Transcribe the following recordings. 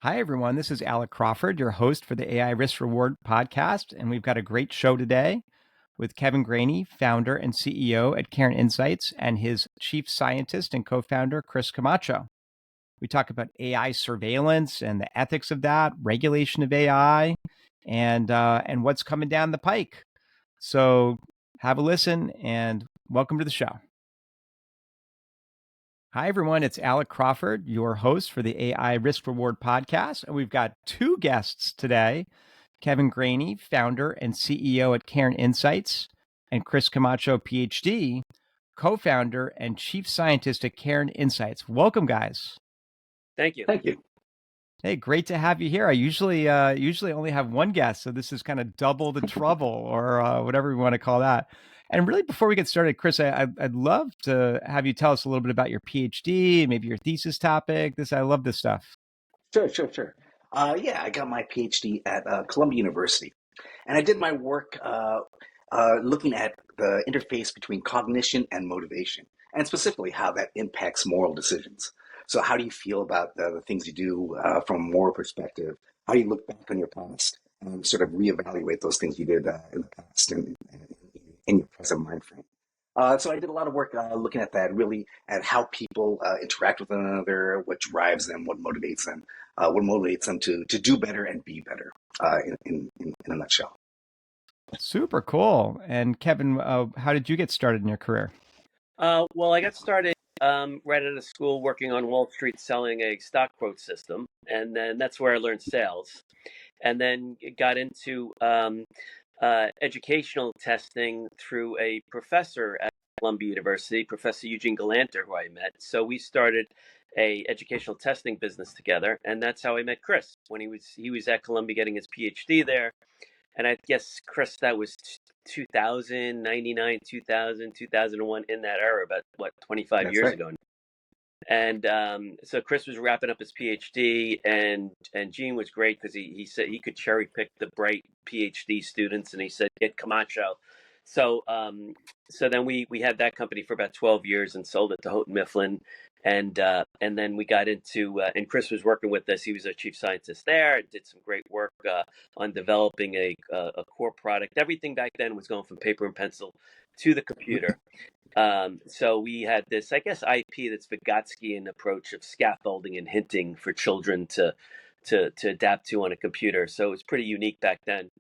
Hi, everyone. This is Alec Crawford, your host for the AI Risk Reward podcast. And we've got a great show today with Kevin Greaney, founder and CEO at Cairn Insights, and his chief scientist and co founder, Chris Camacho. We talk about AI surveillance and the ethics of that, regulation of AI, and what's coming down the pike. So have a listen and welcome to the show. Hi, everyone. It's Alec Crawford, your host for the AI Risk Reward podcast. And we've got two guests today, Kevin Greaney, founder and CEO at Cairn Insights, and Chris Camacho, Ph.D., co-founder and chief scientist at Cairn Insights. Welcome, guys. Thank you. Thank you. Hey, great to have you here. I usually only have one guest, so this is kind of double the trouble, or whatever we want to call that. And really, before we get started, Chris, I'd love to have you tell us a little bit about your PhD, maybe your thesis topic. I love this stuff. Sure. I got my PhD at Columbia University, and I did my work looking at the interface between cognition and motivation, and specifically how that impacts moral decisions. So how do you feel about the things you do from a moral perspective? How do you look back on your past and sort of reevaluate those things you did in the past and in your present mind frame? So I did a lot of work looking at that, really at how people interact with one another, what drives them, what motivates them to do better and be better in a nutshell. Super cool. And Kevin, how did you get started in your career? Well, I got started right out of school working on Wall Street selling a stock quote system. And then that's where I learned sales. And then got into educational testing through a professor at Columbia University, Professor Eugene Galanter, who I met. So we started a educational testing business together. And that's how I met Chris when he was at Columbia getting his PhD there. And I guess, Chris, that was 2000, 99, 2000, 2001, in that era, about 25 That's years right. ago. And so Chris was wrapping up his PhD, and Gene was great because he said he could cherry pick the bright PhD students, and he said, get Camacho. So then we had that company for about 12 years and sold it to Houghton Mifflin. And then we got into, and Chris was working with us. He was our chief scientist there and did some great work on developing a core product. Everything back then was going from paper and pencil to the computer. So we had this, I guess, IP, that's Vygotskian approach of scaffolding and hinting for children to adapt to on a computer. So it was pretty unique back then.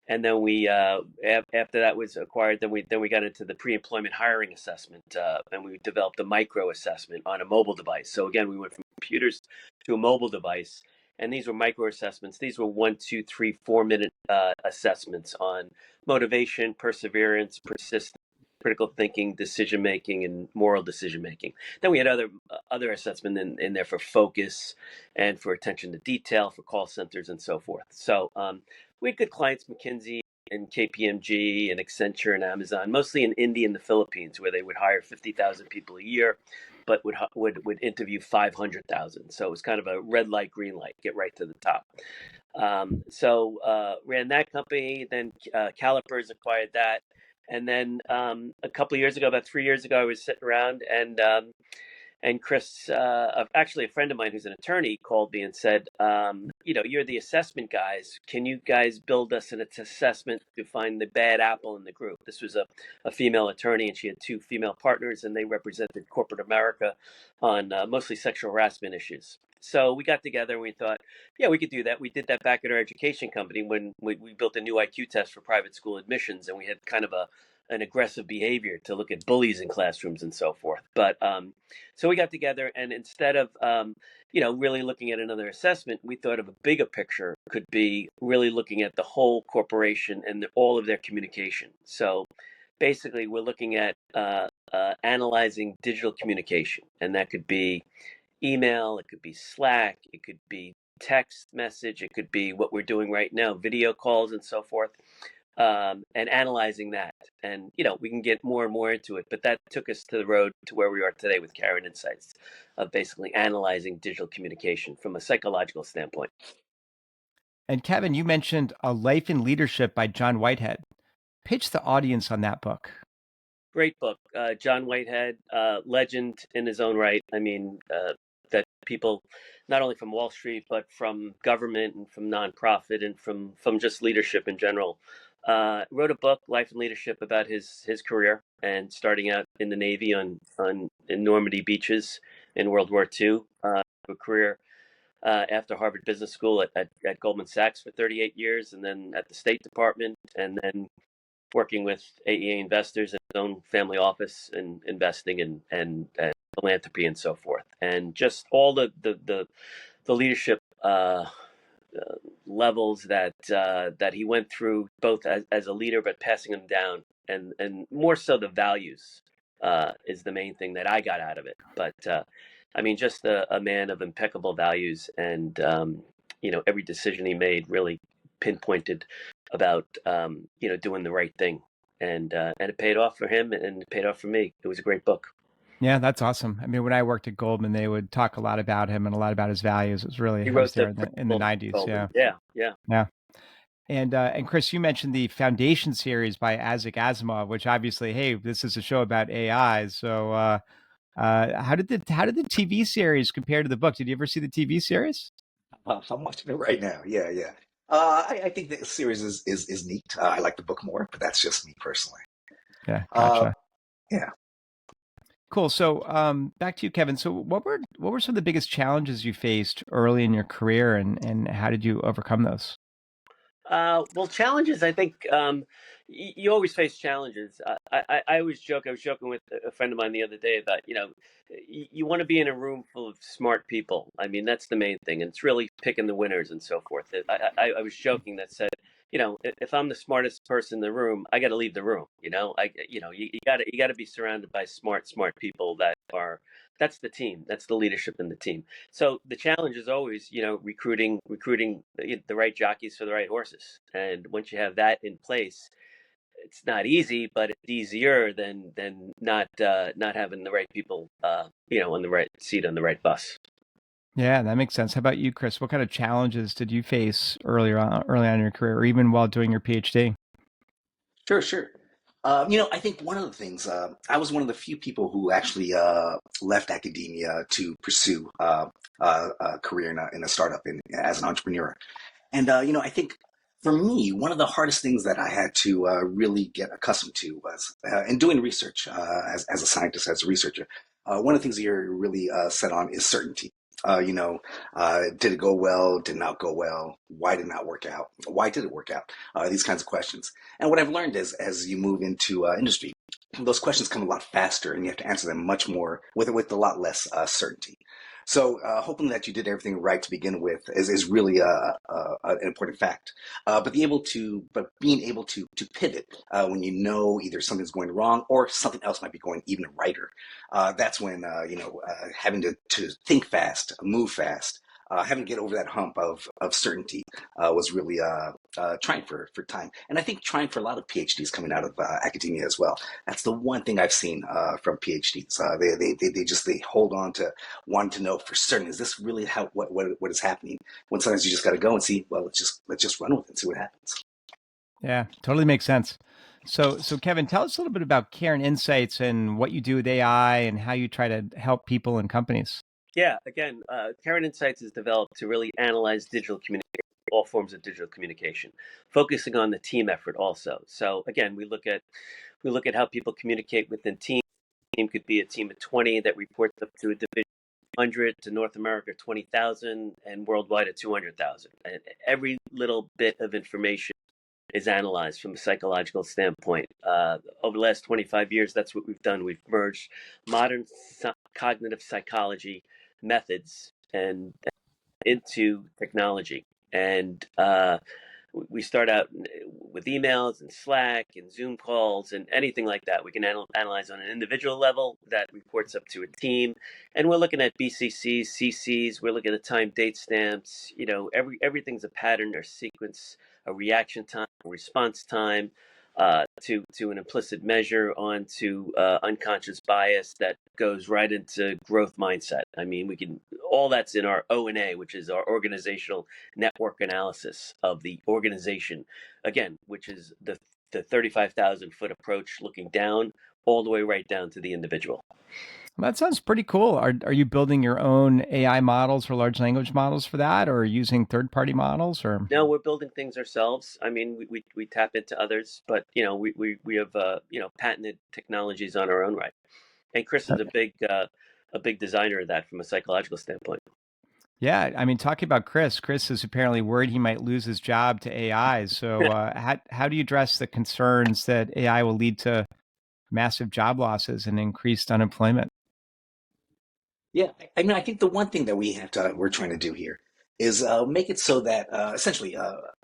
And then we, after that was acquired, then we got into the pre-employment hiring assessment, and we developed a micro assessment on a mobile device. So again, we went from computers to a mobile device, and these were micro assessments. These were 1, 2, 3, 4 minute assessments on motivation, perseverance, persistence, critical thinking, decision making, and moral decision making. Then we had other assessment in there for focus and for attention to detail, for call centers and so forth. So we had good clients, McKinsey and KPMG and Accenture and Amazon, mostly in India and the Philippines, where they would hire 50,000 people a year, but would interview 500,000. So it was kind of a red light, green light, get right to the top. So ran that company. Then Calipers acquired that. And then a couple of years ago, about 3 years ago, I was sitting around, and Chris, actually a friend of mine who's an attorney, called me and said, you're the assessment guys. Can you guys build us an assessment to find the bad apple in the group? This was a female attorney, and she had 2 female partners, and they represented corporate America on mostly sexual harassment issues. So we got together and we thought, yeah, we could do that. We did that back at our education company when we built a new IQ test for private school admissions, and we had kind of an aggressive behavior to look at bullies in classrooms and so forth. But so we got together, and instead of really looking at another assessment, we thought of a bigger picture could be really looking at the whole corporation and all of their communication. So basically, we're looking at analyzing digital communication, and that could be email, it could be Slack, it could be text message, it could be what we're doing right now, video calls and so forth, and analyzing that. And, we can get more and more into it, but that took us to the road to where we are today with Cairn Insights, of basically analyzing digital communication from a psychological standpoint. And Kevin, you mentioned A Life in Leadership by John Whitehead. Pitch the audience on that book. Great book. John Whitehead, legend in his own right. I mean, that people, not only from Wall Street, but from government and from nonprofit and from just leadership in general. Wrote a book, Life and Leadership, about his career and starting out in the Navy in Normandy beaches in World War II. A career after Harvard Business School at Goldman Sachs for 38 years, and then at the State Department, and then working with AEA investors in his own family office and investing and philanthropy and so forth, and just all the leadership levels that he went through, both as a leader, but passing them down, and more so the values is the main thing that I got out of it. But I mean, just a man of impeccable values, and every decision he made really pinpointed about doing the right thing, and it paid off for him, and it paid off for me. It was a great book. Yeah, that's awesome. I mean, when I worked at Goldman, they would talk a lot about him and a lot about his values. It was really, He I was wrote there the in the principles of 90s. Goldman. Yeah. Yeah. Yeah. And Chris, you mentioned the Foundation series by Isaac Asimov, which obviously, hey, this is a show about AI. So how did the TV series compare to the book? Did you ever see the TV series? I'm watching it right now. Yeah, yeah. I think the series is neat. I like the book more, but that's just me personally. Yeah, Uh, gotcha. yeah. Cool. So back to you, Kevin. So what were some of the biggest challenges you faced early in your career, and how did you overcome those? Well, challenges. I think you always face challenges. I always joke. I was joking with a friend of mine the other day about you want to be in a room full of smart people. I mean, that's the main thing, and it's really picking the winners and so forth. I was joking that said, if I'm the smartest person in the room, I got to leave the room. You got to be surrounded by smart people that are. That's the team. That's the leadership in the team. So the challenge is always, recruiting the right jockeys for the right horses. And once you have that in place, it's not easy, but it's easier than not having the right people, on the right seat on the right bus. Yeah, that makes sense. How about you, Chris? What kind of challenges did you face early on in your career, or even while doing your PhD? Sure, sure. I think one of the things, I was one of the few people who actually left academia to pursue a career in a startup as an entrepreneur. And, I think for me, one of the hardest things that I had to really get accustomed to was, in doing research as a scientist, as a researcher, one of the things that you're really set on is certainty. Did it go well? Did not go well? Why did it not work out? Why did it work out? These kinds of questions. And what I've learned is as you move into industry, those questions come a lot faster and you have to answer them much more with a lot less certainty. So hoping that you did everything right to begin with is really an important fact. But being able to pivot when you know either something's going wrong or something else might be going even righter. That's when having to think fast, move fast, having to get over that hump of certainty was really trying for time. And I think trying for a lot of PhDs coming out of academia as well. That's the one thing I've seen from PhDs. They hold on to wanting to know for certain, is this really what is happening? When sometimes you just got to go and see, well, let's just run with it and see what happens. Yeah, totally makes sense. So Kevin, tell us a little bit about Cairn Insights and what you do with AI and how you try to help people and companies. Yeah, again, Cairn Insights is developed to really analyze digital communication, all forms of digital communication, focusing on the team effort also. So again, we look at how people communicate within teams. Team could be a team of 20 that reports up to a division 100, to North America 20,000, and worldwide at 200,000. And every little bit of information is analyzed from a psychological standpoint. Over the last 25 years, that's what we've done. We've merged modern cognitive psychology methods and into technology. And we start out with emails and Slack and Zoom calls and anything like that. We can analyze on an individual level that reports up to a team, and we're looking at BCCs, CCs. We're looking at time, date stamps. Everything's a pattern or sequence, a reaction time, a response time, to an implicit measure onto unconscious bias that goes right into growth mindset. I mean, all that's in our O&A, which is our organizational network analysis of the organization, again, which is the 35,000 foot approach, looking down all the way right down to the individual. Well, that sounds pretty cool. Are you building your own AI models or large language models for that, or using third-party models? Or No, we're building things ourselves. I mean, we tap into others, but we have patented technologies on our own right. And Chris is a big designer of that from a psychological standpoint. yeah, I mean, talking about Chris, Chris is apparently worried he might lose his job to AI. So, how do you address the concerns that AI will lead to massive job losses and increased unemployment? Yeah, I mean, I think the one thing that we're trying to do here is make it so that essentially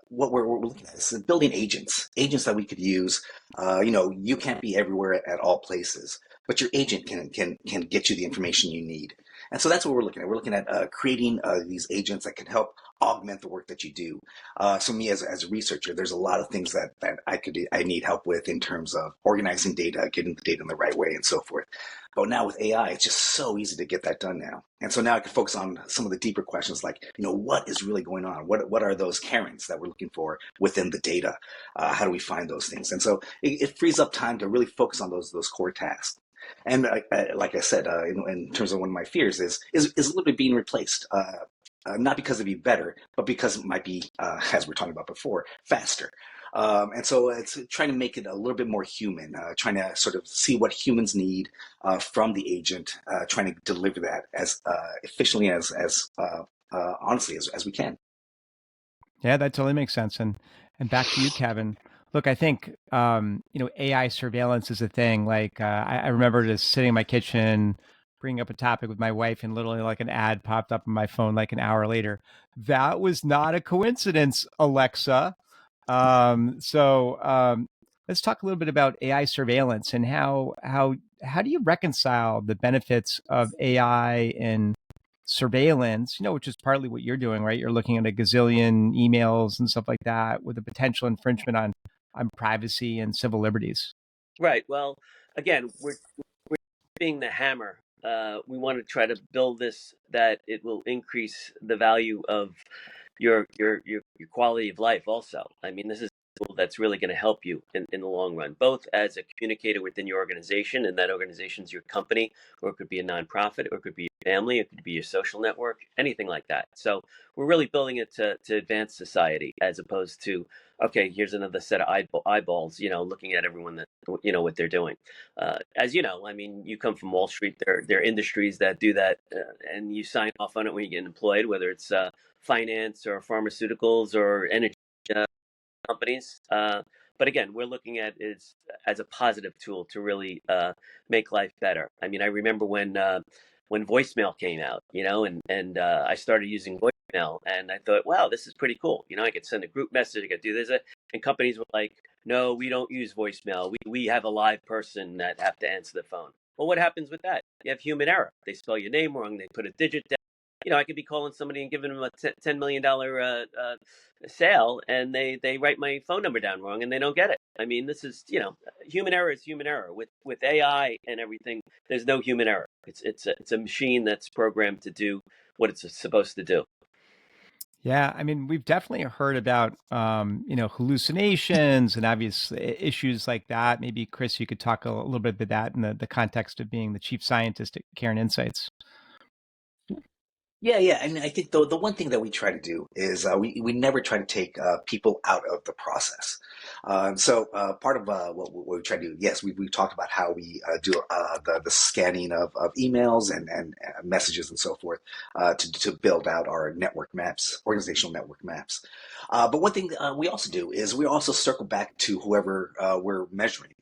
what we're looking at is building agents that we could use. You can't be everywhere at all places, but your agent can get you the information you need. And so that's what we're looking at. We're looking at creating these agents that can help augment the work that you do. So me as a researcher, there's a lot of things that I need help with in terms of organizing data, getting the data in the right way, and so forth. But now with AI, it's just so easy to get that done now. And so now I can focus on some of the deeper questions like, what is really going on? What are those Karens that we're looking for within the data? How do we find those things? And so it frees up time to really focus on those core tasks. And like I said, in terms of one of my fears is a little bit being replaced. Not because it'd be better, but because it might be, as we are talking about before, faster. And so it's trying to make it a little bit more human, trying to sort of see what humans need from the agent, trying to deliver that as efficiently as honestly as we can. Yeah, that totally makes sense. And back to you, Kevin. Look, I think AI surveillance is a thing. Like I remember just sitting in my kitchen, bringing up a topic with my wife, and literally like an ad popped up on my phone like an hour later. That was not a coincidence, Alexa. So let's talk a little bit about AI surveillance and how do you reconcile the benefits of AI in surveillance, which is partly what you're doing, right? You're looking at a gazillion emails and stuff like that with a potential infringement on privacy and civil liberties. Right. Well, again, we're being the hammer. We want to try to build this that it will increase the value of your quality of life. Also, I mean, this is a tool that's really going to help you in the long run, both as a communicator within your organization, and that organization's your company, or it could be a nonprofit, or it could be your family, it could be your social network, anything like that. So we're really building it to advance society, as opposed to, okay, here's another set of eyeballs, looking at everyone that what they're doing. As you know, I mean, you come from Wall Street. There are industries that do that, and you sign off on it when you get employed, whether it's finance or pharmaceuticals or energy uh, companies. But again, we're looking at it as a positive tool to really make life better. I mean, I remember when voicemail came out, and I started using voicemail, and I thought, wow, this is pretty cool. I could send a group message, I could do this, and companies were like, no, we don't use voicemail. We have a live person that have to answer the phone. Well, what happens with that? You have human error. They spell your name wrong. They put a digit down. I could be calling somebody and giving them a $10 million sale, and they write my phone number down wrong, and they don't get it. I mean, this is, human error is human error. With AI and everything, there's no human error. It's a machine that's programmed to do what it's supposed to do. Yeah, I mean, we've definitely heard about hallucinations and obvious issues like that. Maybe Chris, you could talk a little bit about that in the context of being the chief scientist at Cairn Insights. Yeah. I mean, I think the one thing that we try to do is we never try to take people out of the process. So part of what we try to do, yes, we talked about how we do the scanning of emails and messages and so forth to build out our network maps, organizational network maps. But one thing we also do is we also circle back to whoever we're measuring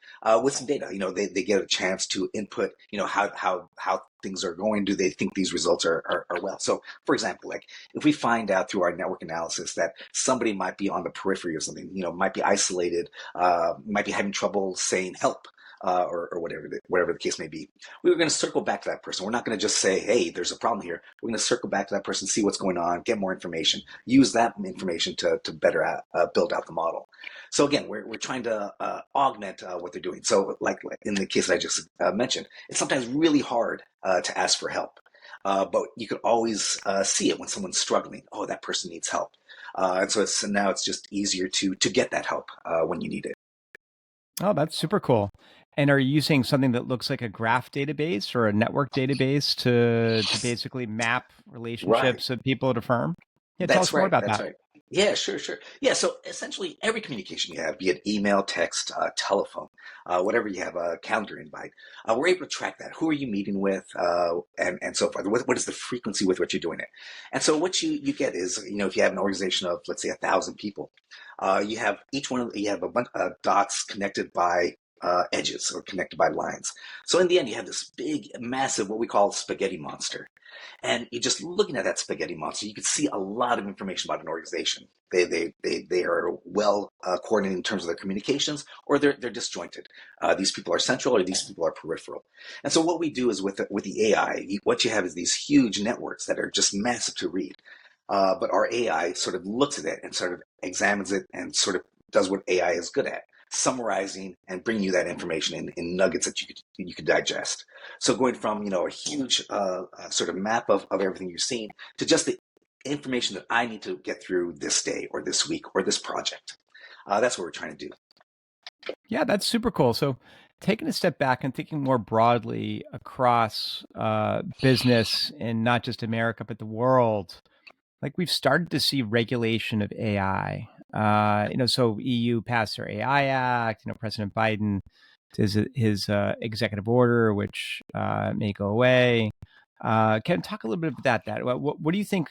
with some data. They get a chance to input, how things are going. Do they think these results are well? So, for example, like if we find out through our network analysis that somebody might be on the periphery of something, might be isolated, might be having trouble saying help. Or whatever the case may be, we were going to circle back to that person. We're not going to just say, "Hey, there's a problem here." We're going to circle back to that person, see what's going on, get more information, use that information to better build out the model. So again, we're trying to augment what they're doing. So like in the case that I just mentioned, it's sometimes really hard to ask for help. But you could always see it when someone's struggling. Oh, that person needs help. And so now it's just easier to get that help when you need it. Oh, that's super cool. And are you using something that looks like a graph database or a network database to basically map Right. relationships of people at a firm? Yeah, tell That's us more right. about That's that. right. Yeah, sure, sure. Yeah, so essentially every communication you have, be it email, text, telephone, whatever you have, a calendar invite, we're able to track that. Who are you meeting with, and so forth. What is the frequency with which you're doing it? And so what you get is, if you have an organization of, let's say, 1,000 people, you have you have a bunch of dots connected by edges or connected by lines. So in the end, you have this big, massive, what we call spaghetti monster. And you're just looking at that spaghetti monster, you can see a lot of information about an organization. They are well coordinated in terms of their communications, or they're disjointed. These people are central, or these people are peripheral. And so what we do is with the AI, what you have is these huge networks that are just massive to read. But our AI sort of looks at it and sort of examines it and sort of does what AI is good at, summarizing and bringing you that information in nuggets that you could digest. So going from a huge sort of map of everything you've seen to just the information that I need to get through this day or this week or this project. That's what we're trying to do. Yeah, that's super cool. So, taking a step back and thinking more broadly across business in not just America but the world, like we've started to see regulation of AI. So EU passed their AI Act. President Biden his executive order, which may go away. Can talk a little bit about that. What do you think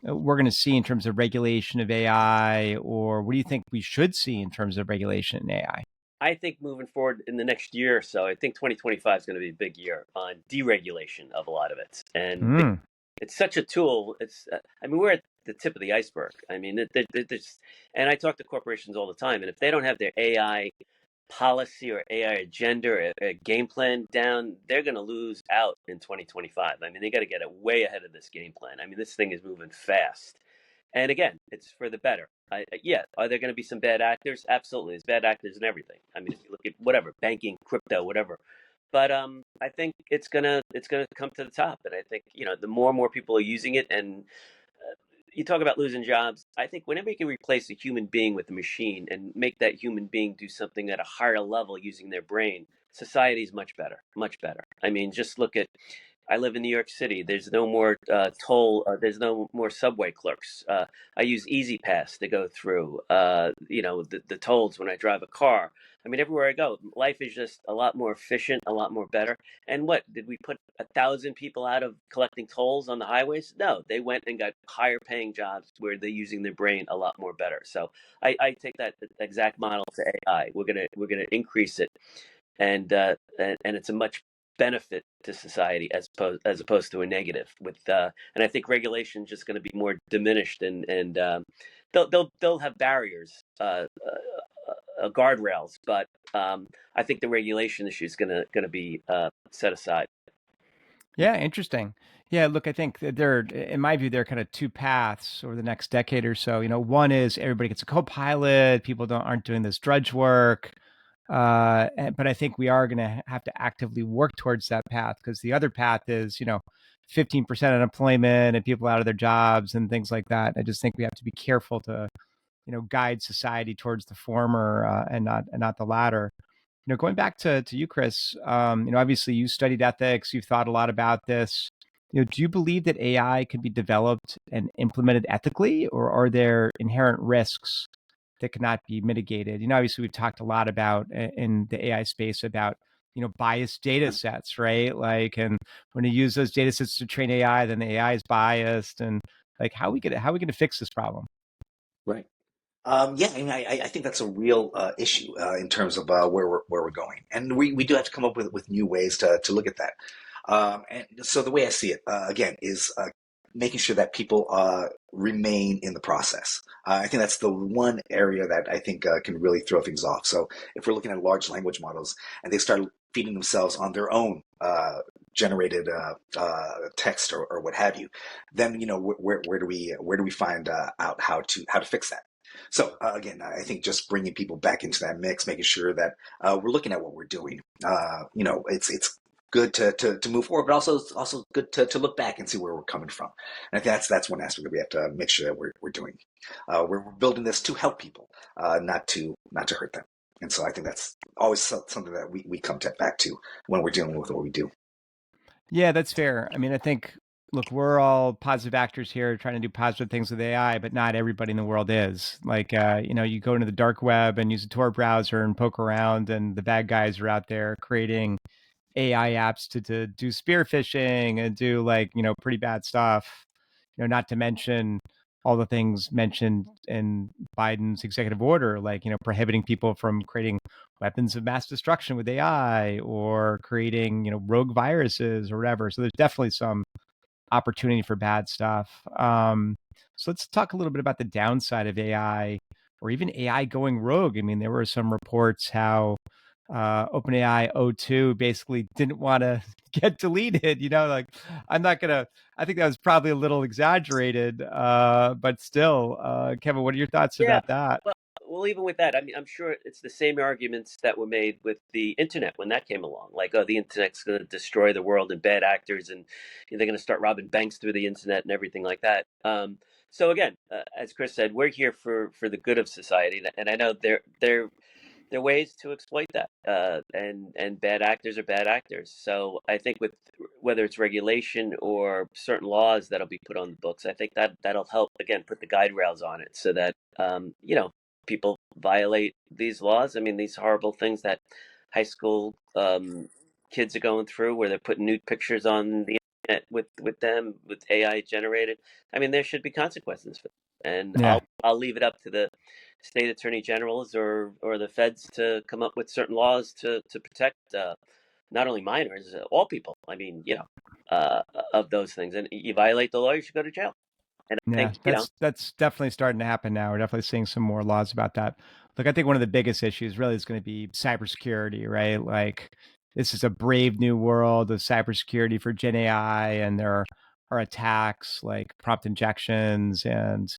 we're going to see in terms of regulation of AI, or what do you think we should see in terms of regulation in AI? I think moving forward in the next year or so, I think 2025 is going to be a big year on deregulation of a lot of it. And Mm. it's such a tool. I mean, we're at the tip of the iceberg. I mean, and I talk to corporations all the time, and if they don't have their AI policy or AI agenda or a game plan down, they're going to lose out in 2025. I mean, they got to get it way ahead of this game plan. I mean, this thing is moving fast. And again, it's for the better. Yeah, are there going to be some bad actors? Absolutely, there's bad actors in everything. I mean, if you look at whatever banking, crypto, whatever. But I think it's gonna come to the top, and I think the more and more people are using it, and you talk about losing jobs. I think whenever you can replace a human being with a machine and make that human being do something at a higher level using their brain, society is much better, much better. I mean, just look at I live in New York City. There's no more toll. There's no more subway clerks. I use Easy Pass to go through, the tolls when I drive a car. I mean, everywhere I go, life is just a lot more efficient, a lot more better. And what did we put 1,000 people out of collecting tolls on the highways? No, they went and got higher paying jobs where they're using their brain a lot more better. So I take that exact model to AI. We're gonna increase it, and it's a much benefit to society as opposed to a negative. And I think regulation is just going to be more diminished, and they'll have barriers, guardrails, but I think the regulation issue is gonna be set aside. Yeah, interesting. Yeah, look, I think that in my view, there are kind of two paths over the next decade or so. One is everybody gets a co-pilot, people aren't doing this drudge work. But I think we are going to have to actively work towards that path, because the other path is, 15% unemployment and people out of their jobs and things like that. I just think we have to be careful to, guide society towards the former and not the latter. Going back to you, Chris, obviously you studied ethics, you've thought a lot about this. Do you believe that AI can be developed and implemented ethically, or are there inherent risks that cannot be mitigated? Obviously we've talked a lot about in the AI space about, biased data sets, right? Like, and when you use those data sets to train AI, then the AI is biased, and like, how are we going to fix this problem? Right. Yeah, I mean, I think that's a real issue in terms of where we're going, and we do have to come up with new ways to look at that. And so the way I see it again is making sure that people remain in the process. I think that's the one area that I think can really throw things off. So if we're looking at large language models and they start feeding themselves on their own generated text or what have you, then where do we find out how to fix that? So again, I think just bringing people back into that mix, making sure that we're looking at what we're doing. It's good to move forward, but also good to look back and see where we're coming from. And I think that's one aspect that we have to make sure that we're doing. We're building this to help people, not to hurt them. And so I think that's always something that we come back to when we're dealing with what we do. Yeah, that's fair. I mean, I think, look, we're all positive actors here trying to do positive things with AI, but not everybody in the world is. Like, you go into the dark web and use a Tor browser and poke around, and the bad guys are out there creating AI apps to do spear phishing and do like, pretty bad stuff. Not to mention all the things mentioned in Biden's executive order, like, prohibiting people from creating weapons of mass destruction with AI or creating, rogue viruses or whatever. So there's definitely some opportunity for bad stuff. So let's talk a little bit about the downside of AI or even AI going rogue. I mean, there were some reports how OpenAI O2 basically didn't want to get deleted. Like I think that was probably a little exaggerated, but still, Kevin, what are your thoughts Yeah. about that? Well, even with that, I mean, I'm sure it's the same arguments that were made with the internet when that came along. Like, oh, the internet's going to destroy the world and bad actors, and they're going to start robbing banks through the internet and everything like that. So again, as Chris said, we're here for the good of society, and I know there are ways to exploit that, and bad actors are bad actors. So I think with whether it's regulation or certain laws that'll be put on the books, I think that'll help again put the guide rails on it so that people violate these laws. I mean, these horrible things that high school kids are going through, where they're putting nude pictures on the internet with them with AI generated. I mean, there should be consequences for that. And Yeah, I'll leave it up to the state attorney generals or the feds to come up with certain laws to protect not only minors, all people. I mean, of those things. And you violate the law, you should go to jail. And I yeah, think, that's definitely starting to happen now. We're definitely seeing some more laws about that. Look, I think one of the biggest issues really is going to be cybersecurity, right? Like, this is a brave new world of cybersecurity for Gen AI, and there are attacks like prompt injections and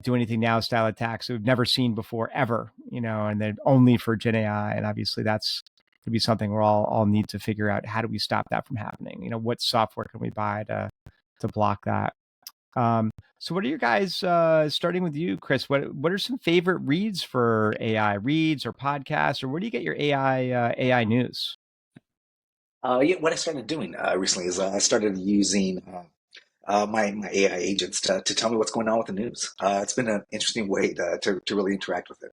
do anything now style attacks that we've never seen before ever, and then only for Gen AI. And obviously that's to be something we're all need to figure out. How do we stop that from happening? What software can we buy to block that? So what are your guys, starting with you, Chris, what are some favorite reads for AI, reads or podcasts, or where do you get your AI news? Yeah, what I started doing recently is I started using my AI agents to tell me what's going on with the news. It's been an interesting way to really interact with it.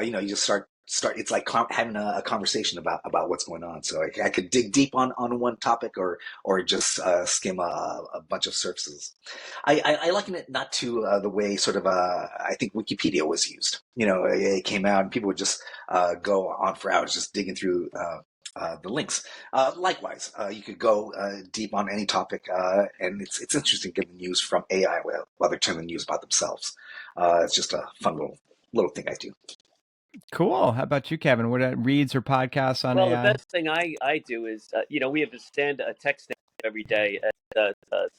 You just start. It's like having a conversation about what's going on. So I could dig deep on one topic or just skim a bunch of surfaces. I liken it not to the way sort of I think Wikipedia was used. It came out and people would just go on for hours just digging through. The links. Likewise, you could go deep on any topic, and it's interesting getting news from AI while they're telling the news about themselves. It's just a fun little thing I do. Cool. How about you, Kevin? What reads or podcasts on well, the AI? best thing I do is, we have a text stand every day at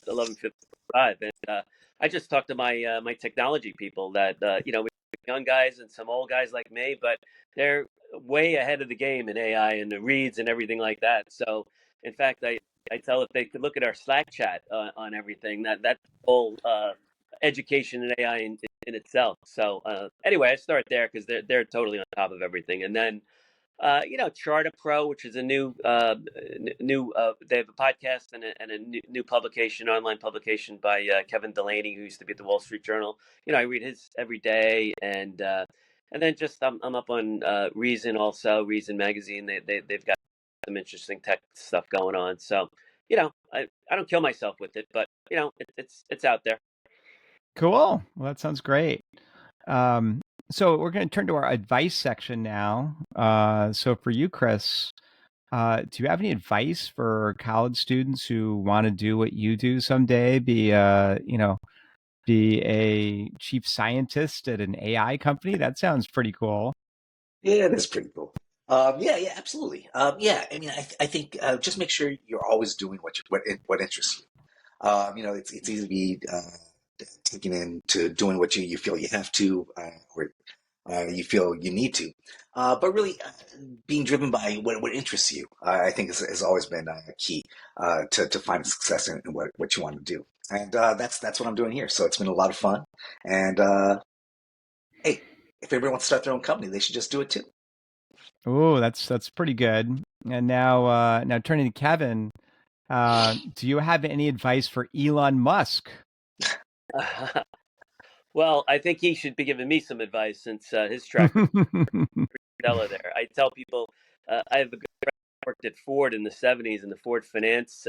11:55, and I just talk to my technology people that we have young guys and some old guys like me, but they're way ahead of the game in AI and the reads and everything like that. So, in fact, I tell if they could look at our Slack chat on everything, that's whole education in AI in itself. So anyway, I start there because they're totally on top of everything, and then Charter Pro, which is a new they have a podcast and a new publication, online publication by Kevin Delaney, who used to be at the Wall Street Journal. I read his every day, and then just I'm up on Reason also, Reason magazine. They've got some interesting tech stuff going on. So I don't kill myself with it, but it's out there. Cool. Well, that sounds great. Um, so we're going to turn to our advice section now. So for you, Chris, do you have any advice for college students who want to do what you do someday? Be a chief scientist at an AI company? That sounds pretty cool. Yeah, that's pretty cool. Yeah, absolutely. Yeah, I mean, I think just make sure you're always doing what interests you. It's easy to be taken into doing what you feel you have to, or you feel you need to. But really, being driven by what interests you, I think has always been key to finding success in what you want to do. And that's what I'm doing here. So it's been a lot of fun. And hey, if everyone wants to start their own company, they should just do it too. Oh, that's pretty good. And now turning to Kevin, do you have any advice for Elon Musk? Well, I think he should be giving me some advice since his track record is stellar there. I tell people I have a good friend who worked at Ford in the '70s in the Ford finance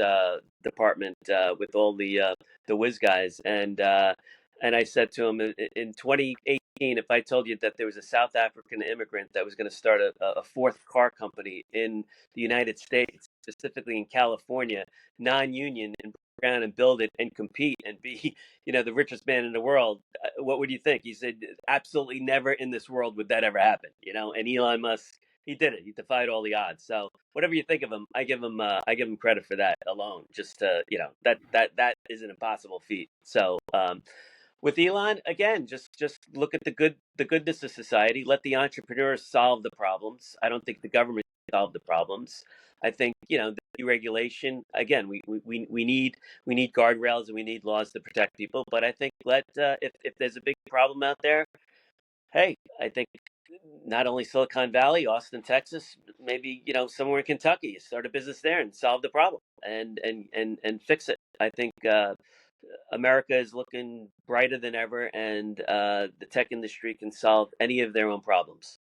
department with all the whiz guys, and I said to him in 2018, if I told you that there was a South African immigrant that was going to start a fourth car company in the United States, specifically in California, non-union, and around and build it and compete and be the richest man in the world, what would you think? He said, absolutely never in this world would that ever happen, and Elon Musk, he did it. He defied all the odds. So whatever you think of him, I give him credit for that alone. Just that is an impossible feat. So with Elon, again, just look at the goodness of society. Let the entrepreneurs solve the problems. I don't think the government solve the problems. I think the deregulation. Again, we need guardrails and we need laws to protect people. But I think if there's a big problem out there, hey, I think not only Silicon Valley, Austin, Texas, maybe somewhere in Kentucky, you start a business there and solve the problem and fix it. I think America is looking brighter than ever, and the tech industry can solve any of their own problems.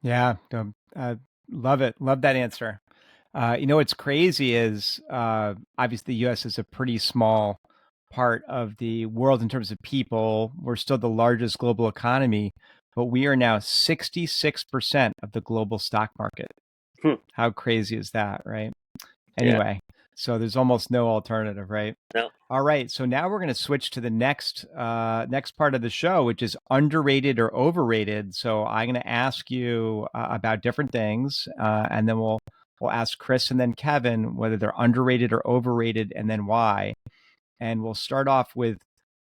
Yeah, love it. Love that answer. What's crazy is obviously the U.S. is a pretty small part of the world in terms of people. We're still the largest global economy, but we are now 66% of the global stock market. Hmm. How crazy is that, right? Yeah. Anyway, so there's almost no alternative, right? No. All right, so now we're going to switch to the next part of the show, which is underrated or overrated. So I'm going to ask you about different things, and then we'll ask Chris and then Kevin whether they're underrated or overrated, and then why. And we'll start off with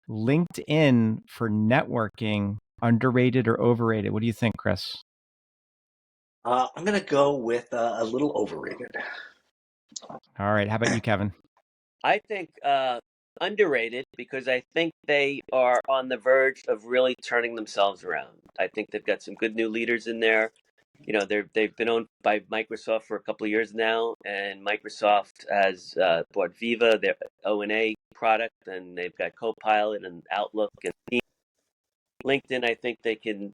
LinkedIn for networking, underrated or overrated. What do you think, Chris? I'm going to go with a little overrated. All right, how about you, Kevin? I think underrated because I think they are on the verge of really turning themselves around. I think they've got some good new leaders in there. They've been owned by Microsoft for a couple of years now, and Microsoft has bought Viva, their O&A product, and they've got Copilot and Outlook and LinkedIn. I think they can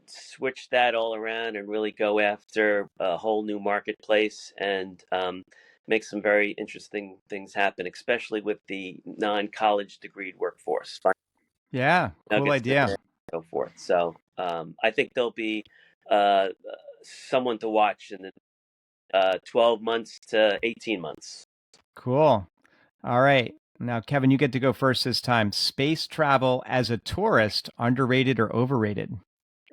switch that all around and really go after a whole new marketplace and make some very interesting things happen, especially with the non-college degreed workforce. Yeah, cool idea. And so forth. So I think there'll be uh, someone to watch in the 12 months to 18 months. Cool. All right. Now, Kevin, you get to go first this time. Space travel as a tourist, underrated or overrated?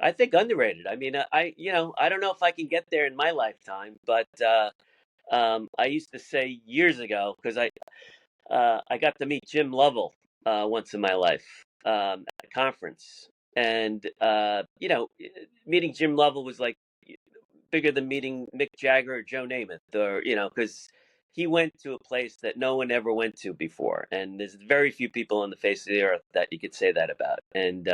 I think underrated. I mean, I don't know if I can get there in my lifetime, but I used to say years ago because I got to meet Jim Lovell once in my life at a conference, and meeting Jim Lovell was like bigger than meeting Mick Jagger or Joe Namath, or because he went to a place that no one ever went to before, and there's very few people on the face of the earth that you could say that about. And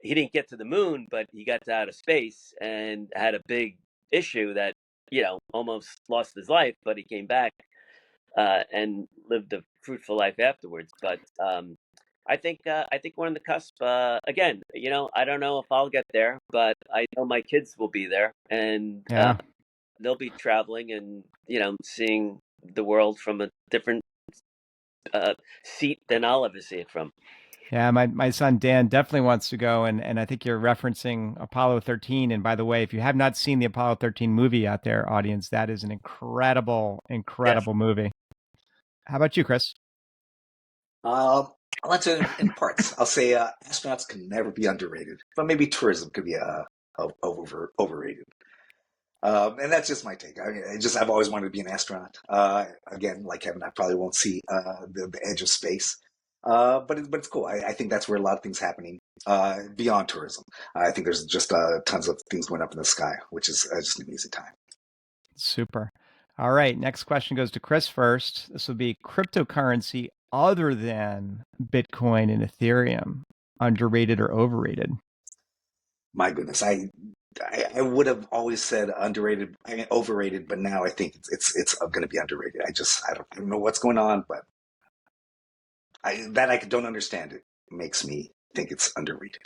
he didn't get to the moon, but he got to outer space and had a big issue that almost lost his life, but he came back and lived a fruitful life afterwards. But I think we're on the cusp. Again, I don't know if I'll get there, but I know my kids will be there, and Yeah. they'll be traveling and seeing the world from a different seat than I'll ever see it from. Yeah, my son Dan definitely wants to go, and I think you're referencing Apollo 13. And by the way, if you have not seen the Apollo 13 movie out there, audience, that is an incredible, Yes. incredible movie. How about you, Chris? I'll answer in parts. I'll say astronauts can never be underrated, but maybe tourism could be overrated. And that's just my take. I mean, I've always wanted to be an astronaut. Again, like Kevin, I probably won't see the edge of space. But it's cool. I think that's where a lot of things happening beyond tourism. I think there's just tons of things going up in the sky, which is just an amazing time. Super. All right, next question goes to Chris first. This will be cryptocurrency other than Bitcoin and Ethereum, underrated or overrated? My goodness, I would have always said underrated, I mean overrated, but now I think it's going to be underrated. I don't know what's going on, but I don't understand it makes me think it's underrated.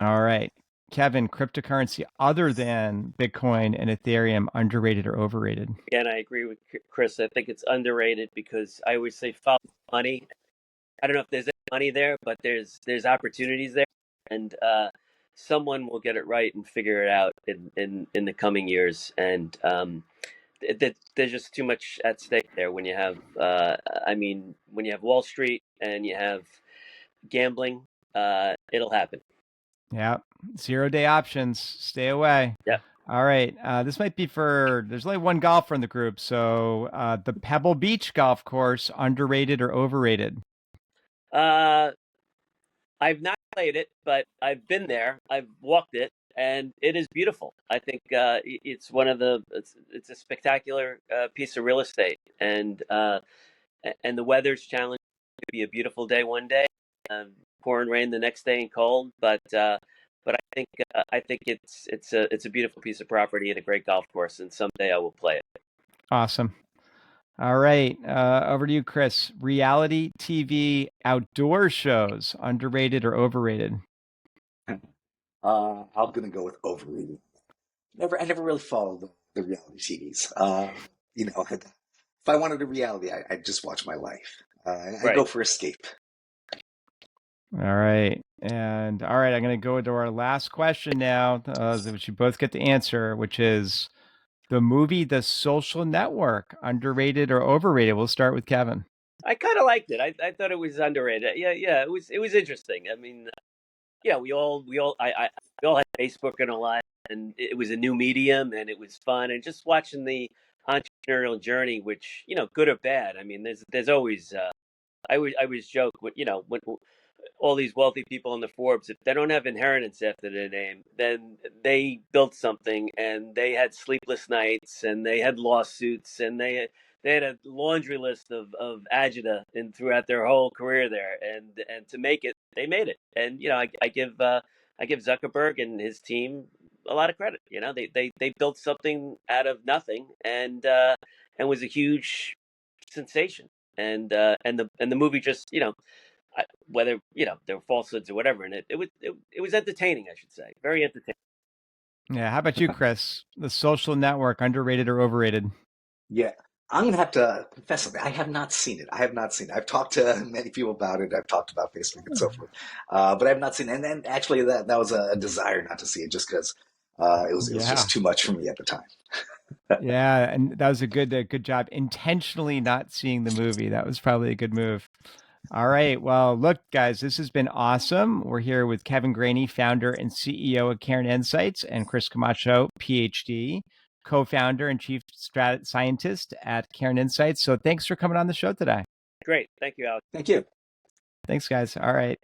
All right. Kevin, cryptocurrency other than Bitcoin and Ethereum, underrated or overrated? Again, I agree with Chris. I think it's underrated because I always say follow money. I don't know if there's any money there, but there's opportunities there, and someone will get it right and figure it out in the coming years. And there's just too much at stake there when you have, when you have Wall Street and you have gambling, it'll happen. Yeah. 0-day options. Stay away. Yeah. All right. This might be there's only one golfer in the group. So the Pebble Beach golf course, underrated or overrated? I've not played it, but I've been there. I've walked it, and it is beautiful. I think it's it's a spectacular piece of real estate, and the weather's challenging. It could be a beautiful day one day, pouring rain the next day and cold. But I think it's a beautiful piece of property and a great golf course, and someday I will play it. Awesome. All right. Over to you, Chris. Reality TV outdoor shows, underrated or overrated? I'm going to go with overrated. I never really followed the reality TVs. If I wanted a reality, I'd just watch my life. I go for escape. All right. And all right, I'm going to go into our last question now, which you both get to answer, which is the movie The Social Network, underrated or overrated? We'll start with Kevin. I kind of liked it. I thought it was underrated. Yeah. It was interesting. I mean, yeah, we all had Facebook and a lot, and it was a new medium, and it was fun, and just watching the entrepreneurial journey, which good or bad. I mean, there's always. I always joke when when all these wealthy people in the Forbes, if they don't have inheritance after their name, then they built something, and they had sleepless nights, and they had lawsuits, and they had a laundry list of agita and throughout their whole career there, and to make it, they made it. And I give Zuckerberg and his team a lot of credit. They built something out of nothing, and was a huge sensation. And the movie just whether there were falsehoods or whatever in it, it was entertaining. I should say, very entertaining. Yeah. How about you, Chris? The Social Network, underrated or overrated? Yeah, I'm going to have to confess something. I have not seen it. I have not seen it. I've talked to many people about it. I've talked about Facebook and so forth, but I have not seen it. And then actually, that was a desire not to see it just because it was just too much for me at the time. Yeah, and that was a good job intentionally not seeing the movie. That was probably a good move. All right. Well, look, guys, this has been awesome. We're here with Kevin Greaney, founder and CEO of Cairn Insights, and Chris Camacho, Ph.D., co-founder and chief scientist at Cairn Insights. So thanks for coming on the show today. Great. Thank you, Alex. Thank you. Thanks, guys. All right.